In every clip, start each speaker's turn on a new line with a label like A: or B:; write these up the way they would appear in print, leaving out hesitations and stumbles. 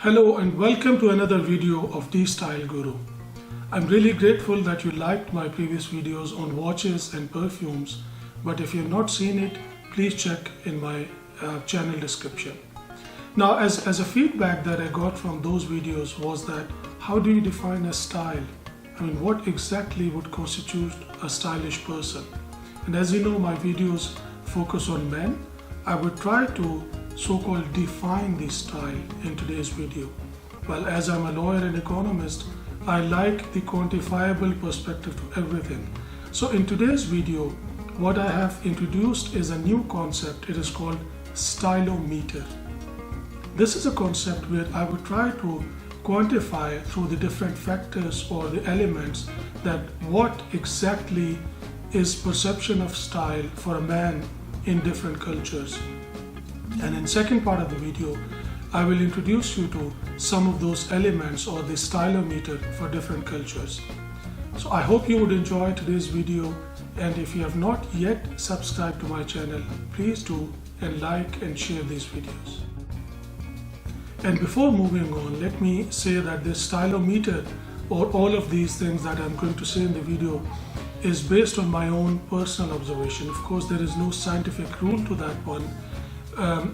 A: Hello and welcome to another video of The Style Guru. I'm really grateful that you liked my previous videos on watches and perfumes, but if you've not seen it, please check in my channel description. Now, as a feedback that I got from those videos was that how do you define a style? I mean, what exactly would constitute a stylish person? And as you know, my videos focus on men. I would try to so-called define the style in today's video. Well, as I'm a lawyer and economist, I like the quantifiable perspective to everything. So in today's video, what I have introduced is a new concept. It is called stylometer. This is a concept where I would try to quantify through the different factors or the elements that what exactly is perception of style for a man in different cultures. And in second part of the video, I will introduce you to some of those elements or the stylometer for different cultures. So I hope you would enjoy today's video, and if you have not yet subscribed to my channel, please do and like and share these videos. And before moving on, let me say that this stylometer or all of these things that I'm going to say in the video is based on my own personal observation. Of course, there is no scientific rule to that one.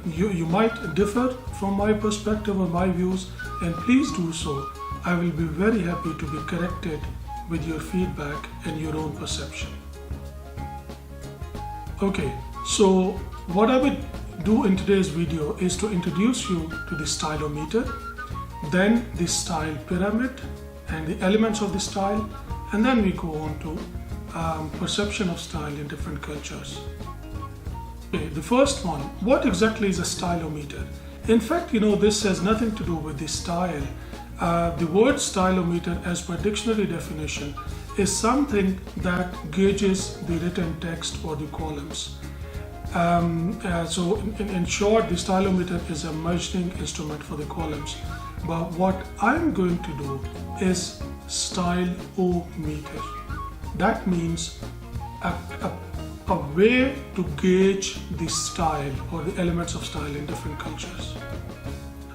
A: You might differ from my perspective or my views, and please do so. I will be very happy to be corrected with your feedback and your own perception. Okay, so what I would do in today's video is to introduce you to the stylometer, then the style pyramid and the elements of the style, and then we go on to perception of style in different cultures. Okay, the first one, what exactly is a stylometer? In fact, this has nothing to do with the style. The word stylometer, as per dictionary definition, is something that gauges the written text or the columns. So in short, the stylometer is a measuring instrument for the columns. But what I'm going to do is stylometer. That means a way to gauge the style or the elements of style in different cultures.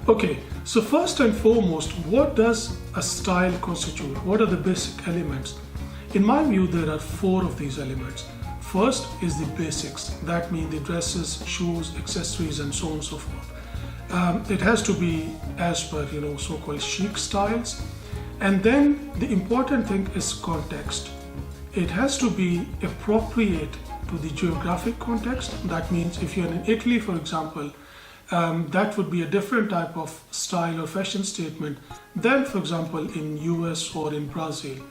A: Okay, so first and foremost, what does a style constitute? What are the basic elements? In my view, there are four of these elements. First is the basics. That means the dresses, shoes, accessories, and so on and so forth. It has to be as per, so-called chic styles. And then the important thing is context. It has to be appropriate to the geographic context. That means if you're in Italy, for example, that would be a different type of style or fashion statement than, for example, in US or in Brazil.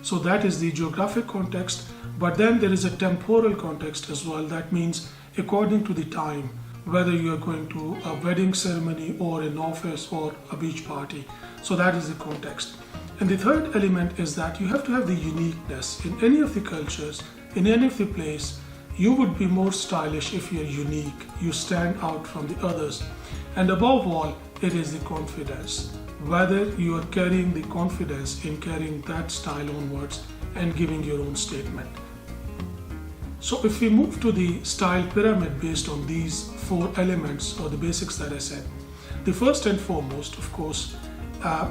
A: So that is the geographic context, but then there is a temporal context as well. That means according to the time, whether you are going to a wedding ceremony or an office or a beach party. So that is the context. And the third element is that you have to have the uniqueness. In any of the cultures, in any of the place, you would be more stylish if you're unique. You stand out from the others. And above all, it is the confidence. Whether you are carrying the confidence in carrying that style onwards and giving your own statement. So if we move to the style pyramid based on these four elements or the basics that I said, the first and foremost, of course,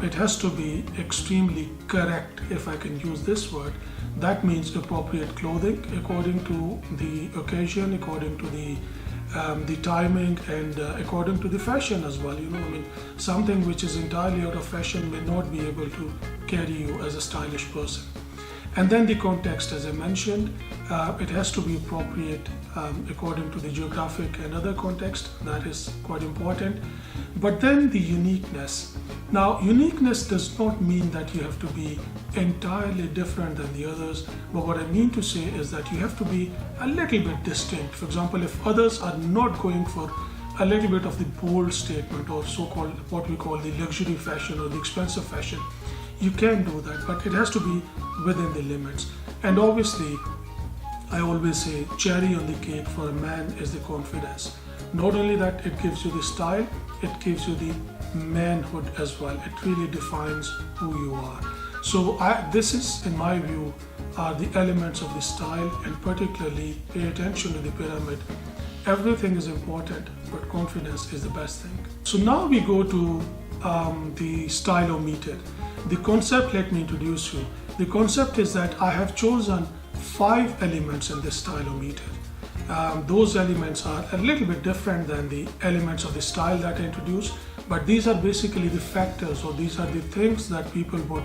A: it has to be extremely correct, if I can use this word. That means appropriate clothing according to the occasion, according to the timing, and according to the fashion as well. Something which is entirely out of fashion may not be able to carry you as a stylish person. And then the context, as I mentioned, it has to be appropriate according to the geographic and other context. That is quite important. But then the uniqueness. Now, uniqueness does not mean that you have to be entirely different than the others, but what I mean to say is that you have to be a little bit distinct. For example, if others are not going for a little bit of the bold statement or so-called what we call the luxury fashion or the expensive fashion, you can do that, but it has to be within the limits. And obviously, I always say cherry on the cake for a man is the confidence. Not only that it gives you the style, it gives you the manhood as well. It really defines who you are. So this is, in my view, are the elements of the style, and particularly pay attention to the pyramid. Everything is important, but confidence is the best thing. So now we go to the stylometer. The concept, let me introduce you. The concept is that I have chosen 5 elements in this stylometer. Those elements are a little bit different than the elements of the style that I introduced, but these are basically the factors, or these are the things that people would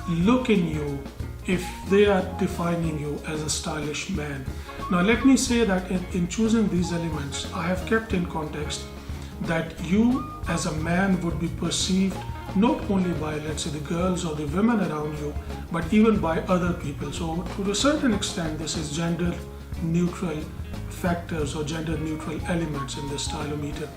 A: look in you if they are defining you as a stylish man. Now let me say that in choosing these elements, I have kept in context that you as a man would be perceived not only by, let's say, the girls or the women around you, but even by other people. So to a certain extent, this is gender neutral factors or gender neutral elements in the stylometer.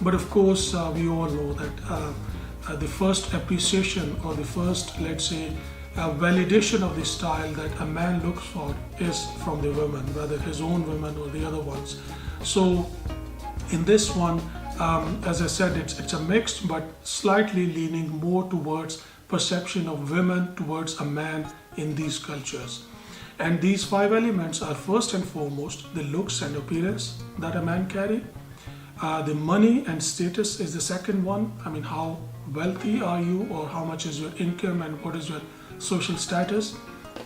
A: But of course, we all know that the first appreciation, or the first, let's say, validation of the style that a man looks for is from the women, whether his own women or the other ones. So in this one, as I said, it's a mixed but slightly leaning more towards perception of women towards a man in these cultures. And these 5 elements are first and foremost the looks and appearance that a man carry. The money and status is the second one. I mean, how wealthy are you, or how much is your income, and what is your social status.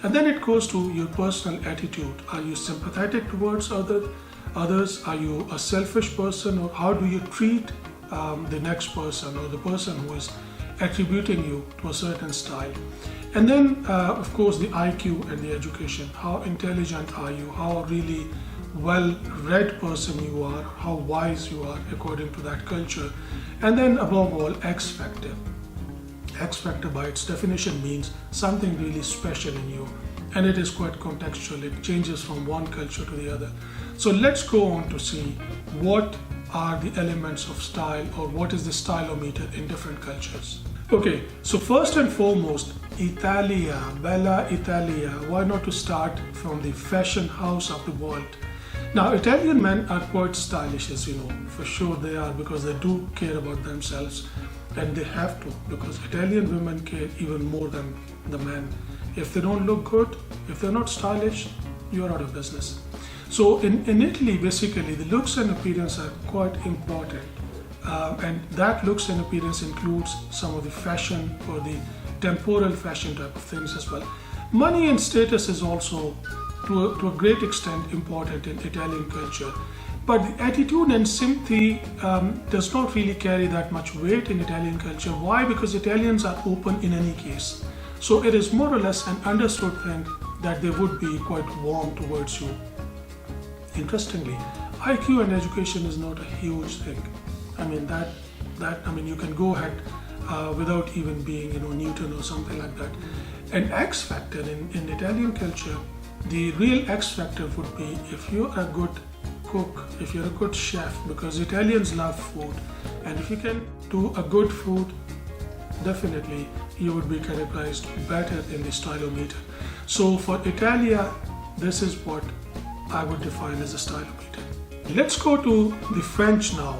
A: And then it goes to your personal attitude. Are you sympathetic towards others? Are you a selfish person, or how do you treat the next person, or the person who is attributing you to a certain style? And then of course the IQ and the education. How intelligent are you? How really well-read person you are? How wise you are according to that culture? And then above all, X factor. X factor by its definition means something really special in you, and it is quite contextual. It changes from one culture to the other. So let's go on to see what are the elements of style, or what is the stylometer in different cultures. Okay, so first and foremost, Italia, Bella Italia. Why not to start from the fashion house of the world? Now, Italian men are quite stylish, as you know. For sure they are, because they do care about themselves, and they have to, because Italian women care even more than the men. If they don't look good, if they're not stylish, you're out of business. So in Italy, basically, the looks and appearance are quite important. And that looks and appearance includes some of the fashion, or the temporal fashion type of things as well. Money and status is also to a great extent important in Italian culture. But the attitude and sympathy does not really carry that much weight in Italian culture. Why? Because Italians are open in any case. So it is more or less an understood thing that they would be quite warm towards you. Interestingly, IQ and education is not a huge thing. I mean you can go ahead without even being, Newton or something like that. And X factor in Italian culture, the real X factor would be if you're a good cook, if you're a good chef, because Italians love food, and if you can do a good food, definitely you would be categorized better in the stylometer. So for Italia, this is what I would define as a stylometer. Let's go to the French now,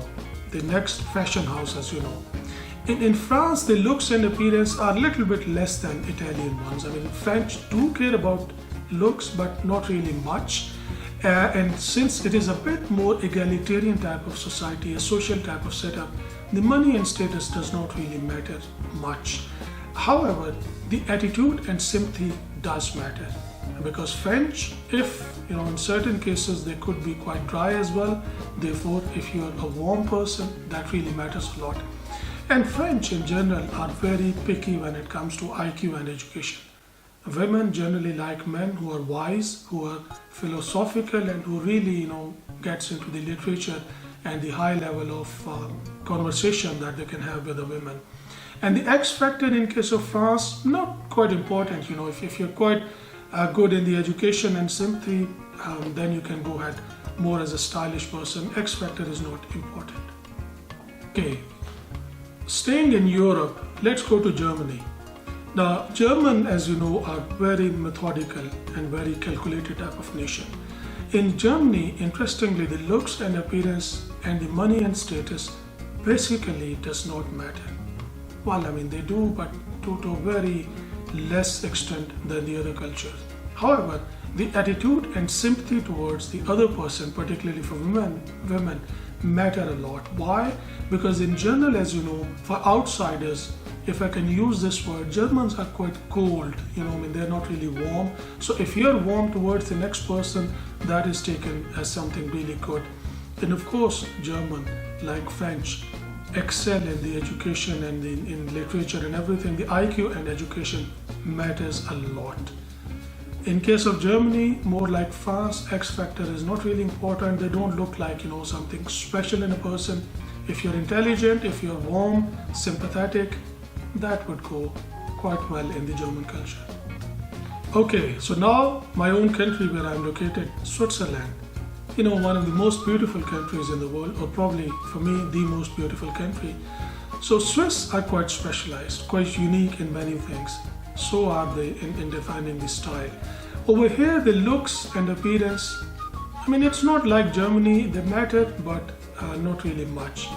A: the next fashion house, as you know. In France, the looks and appearance are a little bit less than Italian ones. I mean, French do care about looks, but not really much. And since it is a bit more egalitarian type of society, a social type of setup, the money and status does not really matter much. However, the attitude and sympathy does matter, because French, if in certain cases they could be quite dry as well. Therefore, if you're a warm person, that really matters a lot. And French in general are very picky when it comes to IQ and education. Women generally like men who are wise, who are philosophical, and who really gets into the literature and the high level of conversation that they can have with the women. And the X factor in case of France, not quite important. If you're quite good in the education and sympathy, then you can go ahead more as a stylish person. X factor is not important. Okay, staying in Europe, let's go to Germany. Now, German, as you know, are very methodical and very calculated type of nation. In Germany, interestingly, the looks and appearance and the money and status basically does not matter. Well, I mean, they do, but to a very less extent than the other cultures. However, the attitude and sympathy towards the other person, particularly for women, matter a lot. Why? Because in general, as you know, for outsiders, if I can use this word, Germans are quite cold, they're not really warm. So if you're warm towards the next person, that is taken as something really good. And of course, German, like French, excel in the education and in literature and everything. The IQ and education matters a lot. In case of Germany, more like France, X factor is not really important. They don't look like, something special in a person. If you're intelligent, if you're warm, sympathetic, that would go quite well in the German culture. Okay, so now my own country where I'm located, Switzerland. One of the most beautiful countries in the world, or probably for me, the most beautiful country. So Swiss are quite specialized, quite unique in many things. So are they in defining the style. Over here, the looks and appearance, it's not like Germany, they matter, but not really much.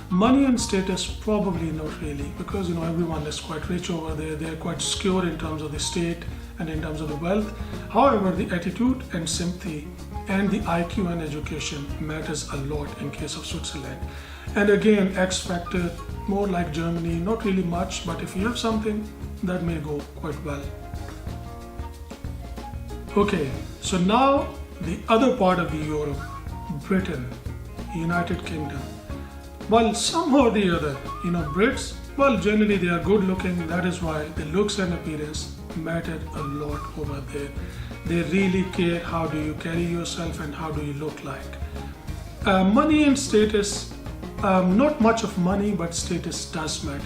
A: Money and status, probably not really, because everyone is quite rich over there. They're quite secure in terms of the state and in terms of the wealth. However, the attitude and sympathy and the IQ and education matters a lot in case of Switzerland. And again, X factor, more like Germany, not really much, but if you have something, that may go quite well. Okay, so now the other part of the Europe, Britain, United Kingdom. Well, somehow or the other, Brits, well, generally they are good looking. That is why the looks and appearance matter a lot over there. They really care how do you carry yourself and how do you look like. Money and status, not much of money, but status does matter.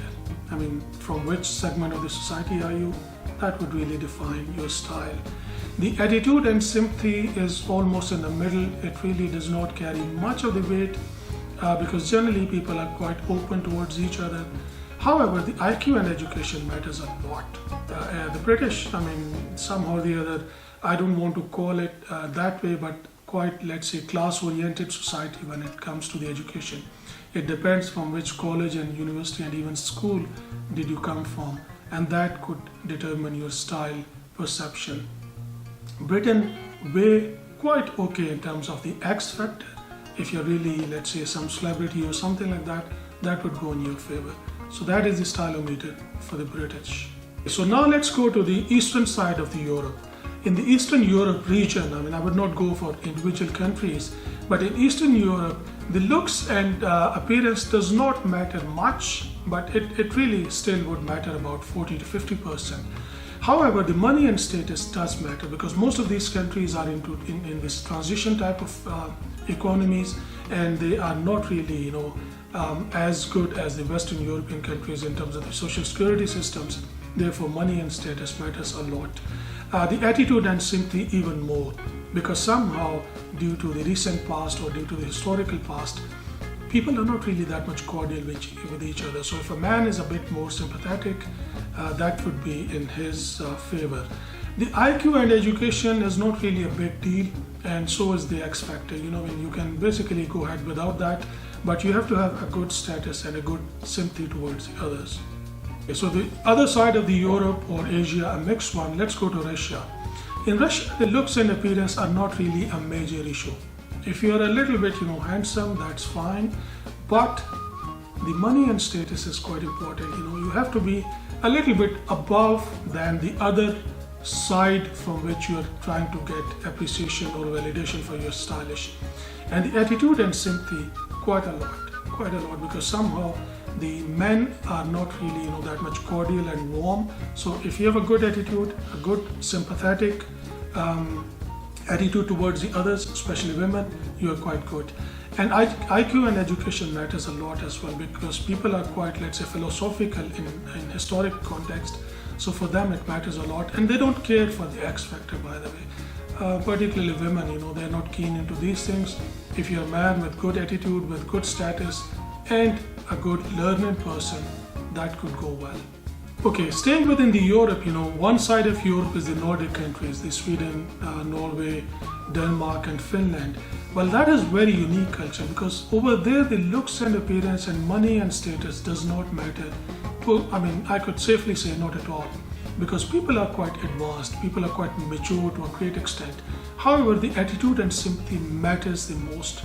A: From which segment of the society are you? That would really define your style. The attitude and sympathy is almost in the middle. It really does not carry much of the weight because generally people are quite open towards each other. However, the IQ and education matters a lot. The British, somehow or the other, I don't want to call it that way, but quite, let's say, class-oriented society when it comes to the education. It depends from which college and university and even school did you come from, and that could determine your style perception. Britain, quite okay in terms of the X factor. If you're really, let's say, some celebrity or something like that, that would go in your favor. So that is the stylometer for the British. So now let's go to the eastern side of the Europe. In the Eastern Europe region, I would not go for individual countries, but in Eastern Europe, the looks and appearance does not matter much, but it really still would matter about 40 to 50%. However, the money and status does matter because most of these countries are in this transition type of economies, and they are not really, as good as the Western European countries in terms of the social security systems. Therefore, money and status matters a lot. The attitude and sympathy even more, because somehow due to the recent past or due to the historical past, people are not really that much cordial with each other. So if a man is a bit more sympathetic, that would be in his favor. The IQ and education is not really a big deal, and so is the X factor. You can basically go ahead without that, but you have to have a good status and a good sympathy towards the others. Okay, so the other side of the Europe or Asia, a mixed one, let's go to Russia. In Russia, the looks and appearance are not really a major issue. If you're a little bit, handsome, that's fine, but the money and status is quite important. You have to be a little bit above than the other side from which you are trying to get appreciation or validation for your stylish. And the attitude and sympathy, quite a lot, because somehow the men are not really that much cordial and warm. So if you have a good attitude, a good sympathetic attitude towards the others, especially women, you are quite good. And IQ and education matters a lot as well, because people are quite, let's say, philosophical in historic context. So for them it matters a lot, and they don't care for the X factor, by the way. Particularly women, they're not keen into these things. If you're a man with good attitude, with good status, and a good learned person, that could go well. Okay, staying within the Europe, one side of Europe is the Nordic countries, the Sweden, Norway, Denmark and Finland. Well, that is very unique culture, because over there the looks and appearance and money and status does not matter. Well, I could safely say not at all, because people are quite advanced, people are quite mature to a great extent. However, the attitude and sympathy matters the most.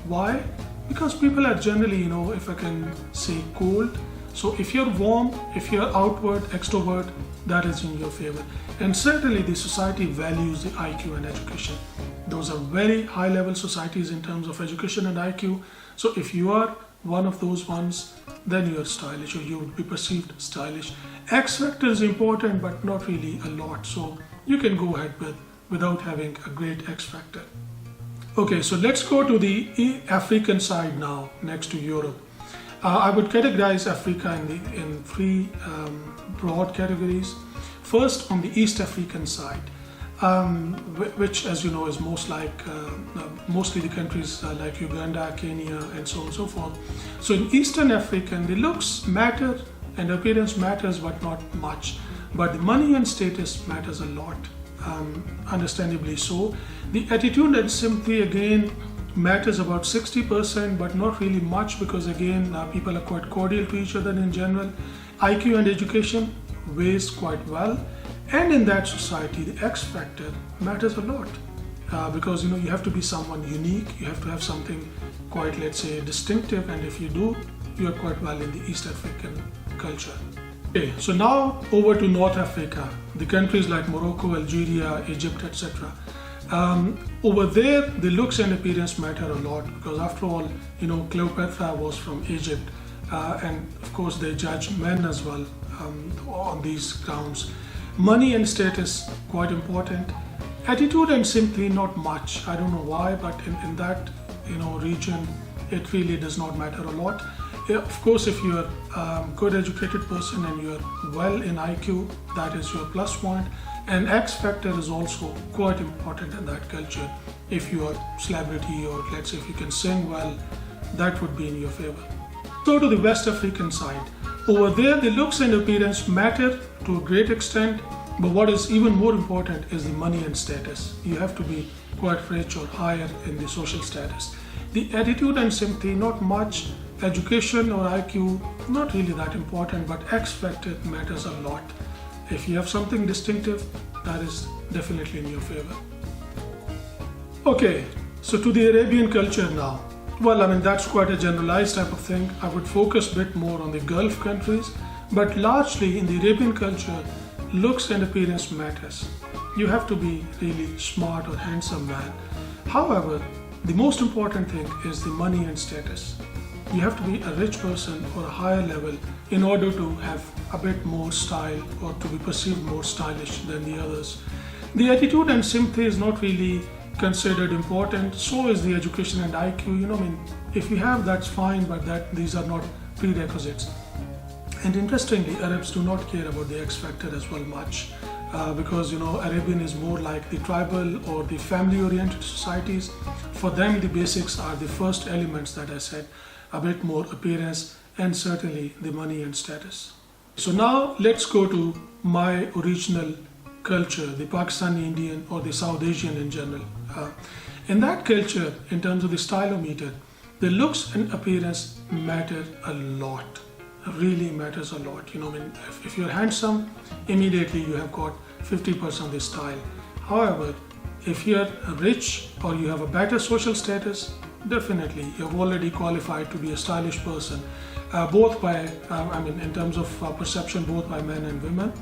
A: Why? because people are generally, if I can say, cold. So if you're warm, if you're outward, extrovert, that is in your favor. And certainly the society values the IQ and education. Those are very high level societies in terms of education and IQ. So if you are one of those ones, then you are stylish, or you would be perceived stylish. X factor is important, but not really a lot. So you can go ahead without having a great X factor. Okay, so let's go to the African side now, next to Europe. I would categorize Africa in three broad categories. First, on the East African side, which, as you know, is mostly the countries like Uganda, Kenya, and so on and so forth. So in Eastern African, the looks matter and appearance matters, but not much. But the money and status matters a lot, understandably so. The attitude and sympathy again matters about 60%, but not really much, because again people are quite cordial to each other in general. IQ and education weighs quite well, and in that society the X factor matters a lot, because you have to be someone unique, you have to have something quite, let's say, distinctive, and if you do, you are quite well in the East African culture. Okay, so now over to North Africa, the countries like Morocco, Algeria, Egypt, etc. Over there, the looks and appearance matter a lot, because after all, Cleopatra was from Egypt, and of course they judge men as well on these grounds. Money and status, quite important. Attitude and sympathy, not much. I don't know why, but in that region, it really does not matter a lot. Of course, if you're a good educated person and you're well in IQ, that is your plus point. And X factor is also quite important in that culture. If you are celebrity, or let's say if you can sing well, that would be in your favor. So to the West African side, over there the looks and appearance matter to a great extent, but what is even more important is the money and status. You have to be quite rich or higher in the social status. The attitude and sympathy, not much. Education or IQ, not really that important, but X factor matters a lot. If you have something distinctive, that is definitely in your favor. Okay, so to the Arabian culture now. Well, that's quite a generalized type of thing. I would focus a bit more on the Gulf countries, but largely in the Arabian culture, looks and appearance matters. You have to be really smart or handsome man. However, the most important thing is the money and status. You have to be a rich person or a higher level in order to have a bit more style, or to be perceived more stylish than the others. The attitude and sympathy is not really considered important, so is the education and IQ. If you have, that's fine, but these are not prerequisites. And interestingly, Arabs do not care about the X factor as well much, because Arabian is more like the tribal or the family oriented societies. For them, the basics are the first elements that I said, a bit more appearance, and certainly the money and status. So now let's go to my original culture, the Pakistani Indian or the South Asian in general. In that culture, in terms of the stylometer, the looks and appearance matter a lot, really matters a lot. If you're handsome, immediately you have got 50% of the style. However, if you're rich or you have a better social status, definitely you've already qualified to be a stylish person, both by, in terms of perception, both by men and women.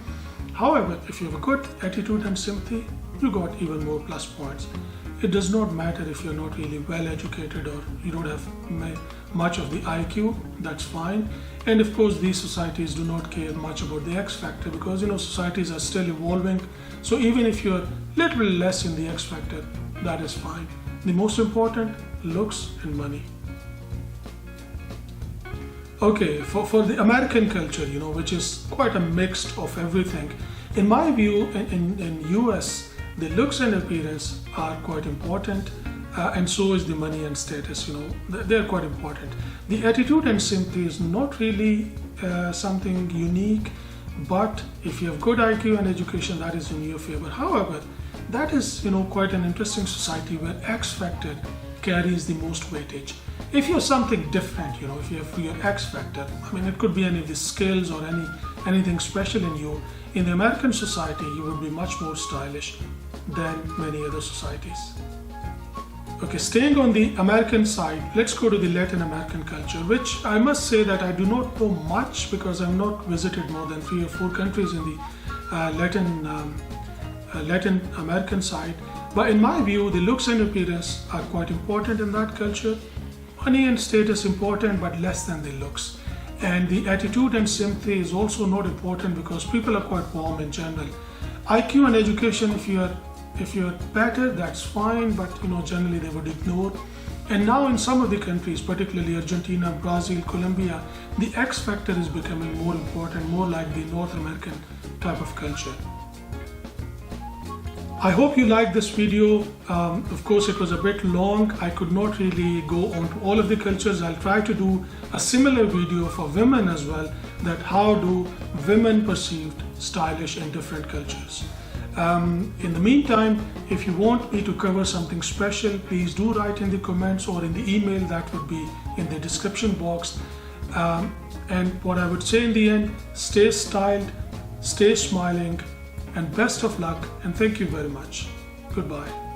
A: However, if you have a good attitude and sympathy, you got even more plus points. It does not matter if you're not really well educated or you don't have much of the IQ, that's fine. And of course, these societies do not care much about the X factor, because societies are still evolving. So even if you're a little bit less in the X factor, that is fine. The most important, looks and money. Okay, for the American culture, which is quite a mix of everything. In my view, in US, the looks and appearance are quite important, and so is the money and status. They're quite important. The attitude and sympathy is not really something unique, but if you have good IQ and education, that is in your favor. However, that is quite an interesting society where X factor carries the most weightage. If you're something different, if you have your X factor, it could be any of the skills or anything special in you. In the American society, you would be much more stylish than many other societies. Okay, staying on the American side, let's go to the Latin American culture, which I must say that I do not know much because I've not visited more than 3 or 4 countries in the Latin American side. But in my view, the looks and appearance are quite important in that culture. Money and status important, but less than the looks. And the attitude and sympathy is also not important because people are quite warm in general. IQ and education, if you're better, that's fine, but generally they would ignore. And now in some of the countries, particularly Argentina, Brazil, Colombia, the X factor is becoming more important, more like the North American type of culture. I hope you liked this video. Of course, it was a bit long. I could not really go on to all of the cultures. I'll try to do a similar video for women as well, that how do women perceived stylish in different cultures. In the meantime, if you want me to cover something special, please do write in the comments or in the email that would be in the description box. And what I would say in the end, stay styled, stay smiling, and best of luck, and thank you very much. Goodbye.